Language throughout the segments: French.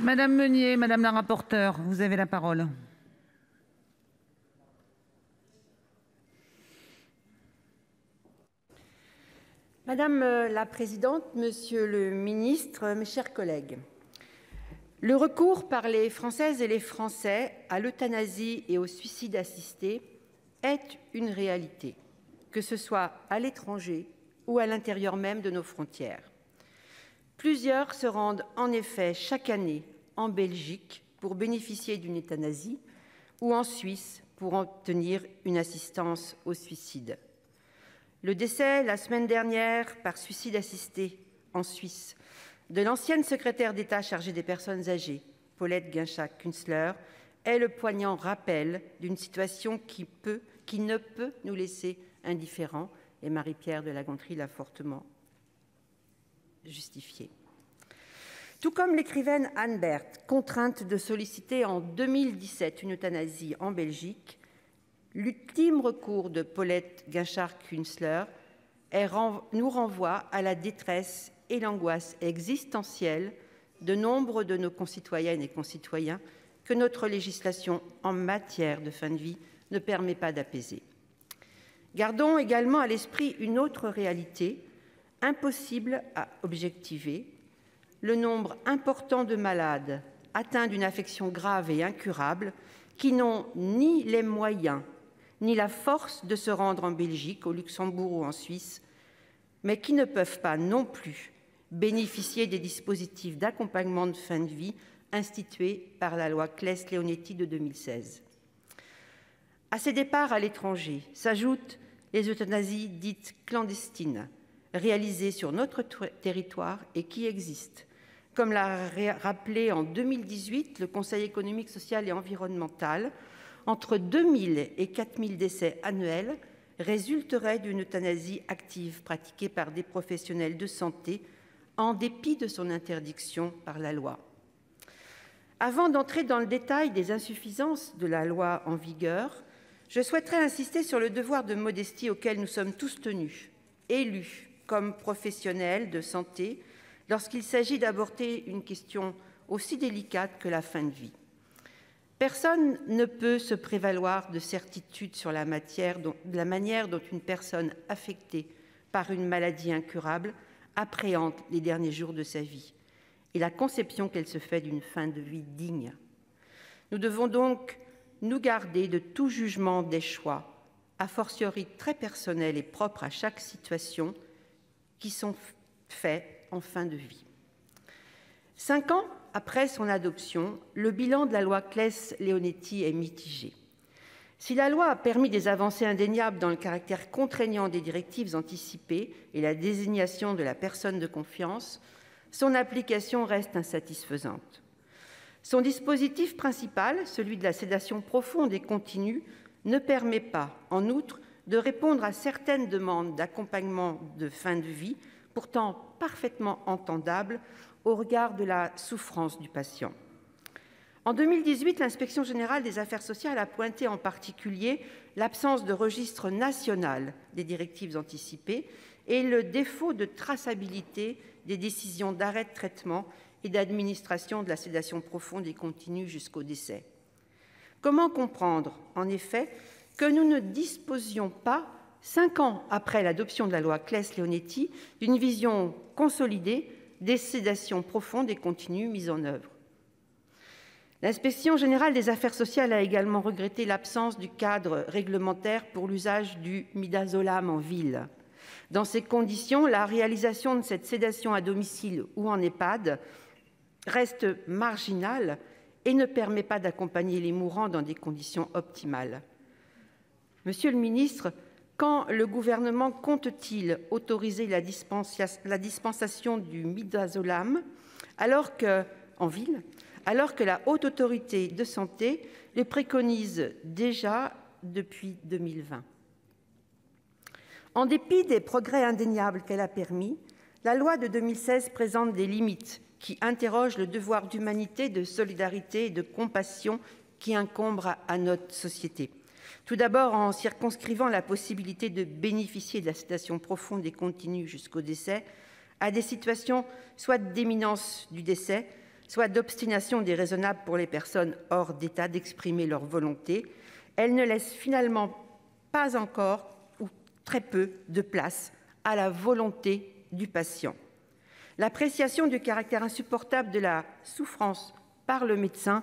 Madame Meunier, madame la rapporteure, vous avez la parole. Madame la présidente, monsieur le ministre, mes chers collègues, le recours par les Françaises et les Français à l'euthanasie et au suicide assisté est une réalité, que ce soit à l'étranger ou à l'intérieur même de nos frontières. Plusieurs se rendent en effet chaque année en Belgique pour bénéficier d'une euthanasie ou en Suisse pour obtenir une assistance au suicide. Le décès, la semaine dernière, par suicide assisté en Suisse, de l'ancienne secrétaire d'État chargée des personnes âgées, Paulette Guinchard-Kunstler, est le poignant rappel d'une situation qui ne peut nous laisser indifférents, et Marie-Pierre de La Gontrie l'a fortement justifié. Tout comme l'écrivaine Anne Berthe, contrainte de solliciter en 2017 une euthanasie en Belgique, l'ultime recours de Paulette Guinchard-Kunstler nous renvoie à la détresse et l'angoisse existentielle de nombre de nos concitoyennes et concitoyens que notre législation en matière de fin de vie ne permet pas d'apaiser. Gardons également à l'esprit une autre réalité, impossible à objectiver: le nombre important de malades atteints d'une affection grave et incurable qui n'ont ni les moyens ni la force de se rendre en Belgique, au Luxembourg ou en Suisse, mais qui ne peuvent pas non plus bénéficier des dispositifs d'accompagnement de fin de vie institués par la loi Claeys-Leonetti de 2016. À ces départs à l'étranger s'ajoutent les euthanasies dites clandestines, réalisées sur notre territoire et qui existent. Comme l'a rappelé en 2018 le Conseil économique, social et environnemental, entre 2000 et 4000 décès annuels résulteraient d'une euthanasie active pratiquée par des professionnels de santé en dépit de son interdiction par la loi. Avant d'entrer dans le détail des insuffisances de la loi en vigueur, je souhaiterais insister sur le devoir de modestie auquel nous sommes tous tenus, élus comme professionnels de santé, lorsqu'il s'agit d'aborder une question aussi délicate que la fin de vie. Personne ne peut se prévaloir de certitude sur la manière dont une personne affectée par une maladie incurable appréhende les derniers jours de sa vie et la conception qu'elle se fait d'une fin de vie digne. Nous devons donc nous garder de tout jugement des choix, a fortiori très personnels et propres à chaque situation, qui sont faits en fin de vie. 5 ans après son adoption, le bilan de la loi Claeys-Leonetti est mitigé. Si la loi a permis des avancées indéniables dans le caractère contraignant des directives anticipées et la désignation de la personne de confiance, son application reste insatisfaisante. Son dispositif principal, celui de la sédation profonde et continue, ne permet pas, en outre, de répondre à certaines demandes d'accompagnement de fin de vie, pourtant parfaitement entendables au regard de la souffrance du patient. En 2018, l'Inspection générale des affaires sociales a pointé en particulier l'absence de registre national des directives anticipées et le défaut de traçabilité des décisions d'arrêt de traitement et d'administration de la sédation profonde et continue jusqu'au décès. Comment comprendre, en effet, que nous ne disposions pas, 5 ans après l'adoption de la loi Claeys-Leonetti, d'une vision consolidée des sédations profondes et continues mises en œuvre? L'Inspection générale des affaires sociales a également regretté l'absence du cadre réglementaire pour l'usage du midazolam en ville. Dans ces conditions, la réalisation de cette sédation à domicile ou en EHPAD reste marginale et ne permet pas d'accompagner les mourants dans des conditions optimales. Monsieur le ministre, quand le gouvernement compte-t-il autoriser la dispensation du midazolam en ville, alors que la Haute Autorité de santé les préconise déjà depuis 2020? En dépit des progrès indéniables qu'elle a permis, la loi de 2016 présente des limites qui interrogent le devoir d'humanité, de solidarité et de compassion qui incombe à notre société. Tout d'abord, en circonscrivant la possibilité de bénéficier de la sédation profonde et continue jusqu'au décès à des situations soit d'imminence du décès, soit d'obstination déraisonnable pour les personnes hors d'état d'exprimer leur volonté, elle ne laisse finalement pas encore ou très peu de place à la volonté du patient. L'appréciation du caractère insupportable de la souffrance par le médecin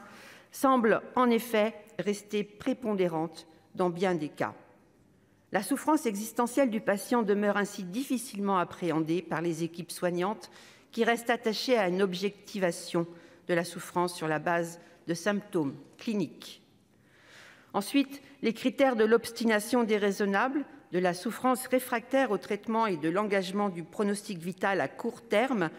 semble en effet rester prépondérante dans bien des cas. La souffrance existentielle du patient demeure ainsi difficilement appréhendée par les équipes soignantes qui restent attachées à une objectivation de la souffrance sur la base de symptômes cliniques. Ensuite, les critères de l'obstination déraisonnable, de la souffrance réfractaire au traitement et de l'engagement du pronostic vital à court terme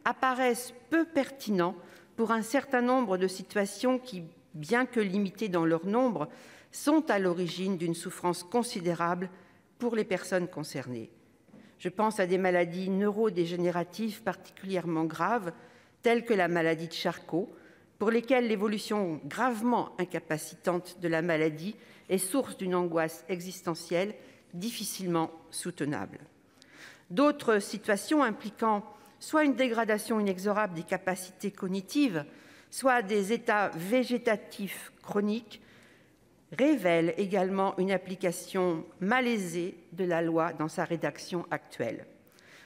apparaissent peu pertinents pour un certain nombre de situations qui, bien que limitées dans leur nombre, sont à l'origine d'une souffrance considérable pour les personnes concernées. Je pense à des maladies neurodégénératives particulièrement graves, telles que la maladie de Charcot, pour lesquelles l'évolution gravement incapacitante de la maladie est source d'une angoisse existentielle difficilement soutenable. D'autres situations impliquant soit une dégradation inexorable des capacités cognitives, soit des états végétatifs chroniques, révèlent également une application malaisée de la loi dans sa rédaction actuelle.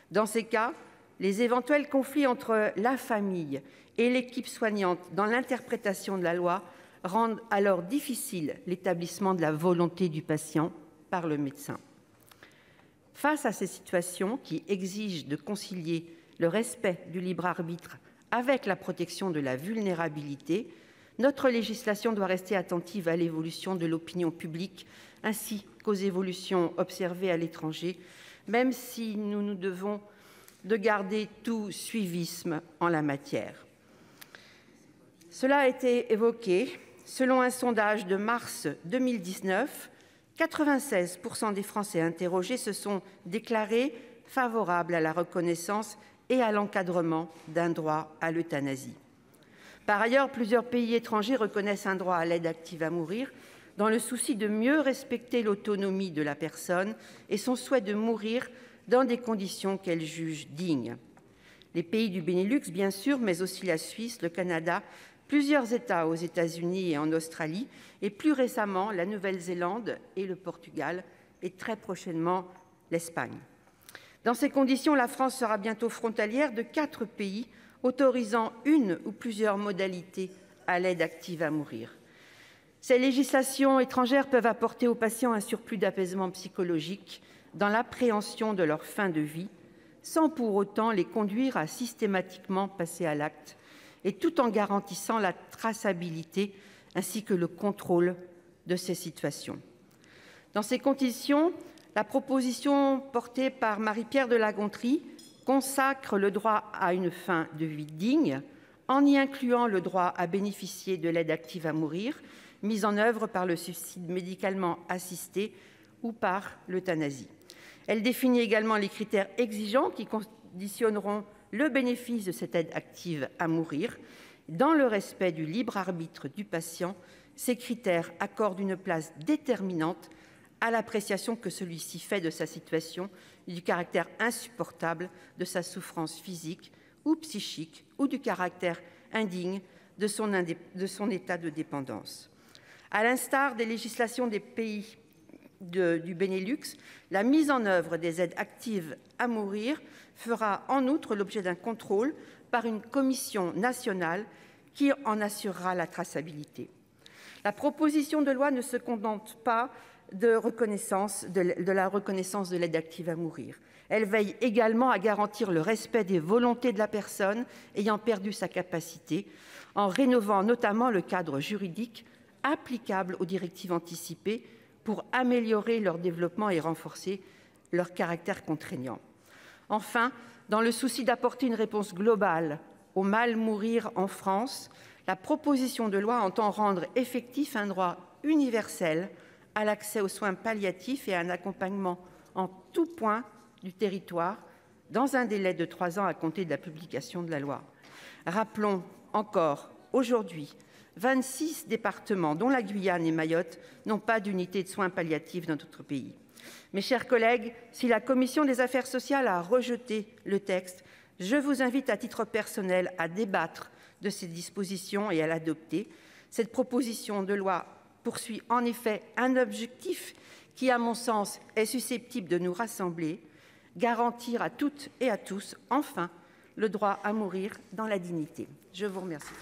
Dans ces cas, les éventuels conflits entre la famille et l'équipe soignante dans l'interprétation de la loi rendent alors difficile l'établissement de la volonté du patient par le médecin. Face à ces situations qui exigent de concilier le respect du libre arbitre avec la protection de la vulnérabilité, notre législation doit rester attentive à l'évolution de l'opinion publique ainsi qu'aux évolutions observées à l'étranger, même si nous nous devons de garder tout suivisme en la matière. Cela a été évoqué. Selon un sondage de mars 2019, 96% des Français interrogés se sont déclarés favorables à la reconnaissance et à l'encadrement d'un droit à l'euthanasie. Par ailleurs, plusieurs pays étrangers reconnaissent un droit à l'aide active à mourir dans le souci de mieux respecter l'autonomie de la personne et son souhait de mourir dans des conditions qu'elle juge dignes. Les pays du Benelux, bien sûr, mais aussi la Suisse, le Canada, plusieurs États aux États-Unis et en Australie, et plus récemment la Nouvelle-Zélande et le Portugal, et très prochainement l'Espagne. Dans ces conditions, la France sera bientôt frontalière de 4 pays autorisant une ou plusieurs modalités à l'aide active à mourir. Ces législations étrangères peuvent apporter aux patients un surplus d'apaisement psychologique dans l'appréhension de leur fin de vie, sans pour autant les conduire à systématiquement passer à l'acte, et tout en garantissant la traçabilité ainsi que le contrôle de ces situations. Dans ces conditions, la proposition portée par Marie-Pierre de La Gontrie consacre le droit à une fin de vie digne, en y incluant le droit à bénéficier de l'aide active à mourir, mise en œuvre par le suicide médicalement assisté ou par l'euthanasie. Elle définit également les critères exigeants qui conditionneront le bénéfice de cette aide active à mourir. Dans le respect du libre arbitre du patient, ces critères accordent une place déterminante à l'appréciation que celui-ci fait de sa situation et du caractère insupportable de sa souffrance physique ou psychique ou du caractère indigne de son état de dépendance. À l'instar des législations des pays du Benelux, la mise en œuvre des aides actives à mourir fera en outre l'objet d'un contrôle par une commission nationale qui en assurera la traçabilité. La proposition de loi ne se contente pas de la reconnaissance de l'aide active à mourir. Elle veille également à garantir le respect des volontés de la personne ayant perdu sa capacité, en rénovant notamment le cadre juridique applicable aux directives anticipées pour améliorer leur développement et renforcer leur caractère contraignant. Enfin, dans le souci d'apporter une réponse globale au mal mourir en France, la proposition de loi entend rendre effectif un droit universel à l'accès aux soins palliatifs et à un accompagnement en tout point du territoire dans un délai de 3 ans à compter de la publication de la loi. Rappelons encore aujourd'hui 26 départements, dont la Guyane et Mayotte, n'ont pas d'unité de soins palliatifs dans notre pays. Mes chers collègues, si la commission des affaires sociales a rejeté le texte, Je vous invite à titre personnel à débattre de ces dispositions et à l'adopter. Cette proposition de loi poursuit en effet un objectif qui, à mon sens, est susceptible de nous rassembler : garantir à toutes et à tous, enfin, le droit à mourir dans la dignité. Je vous remercie.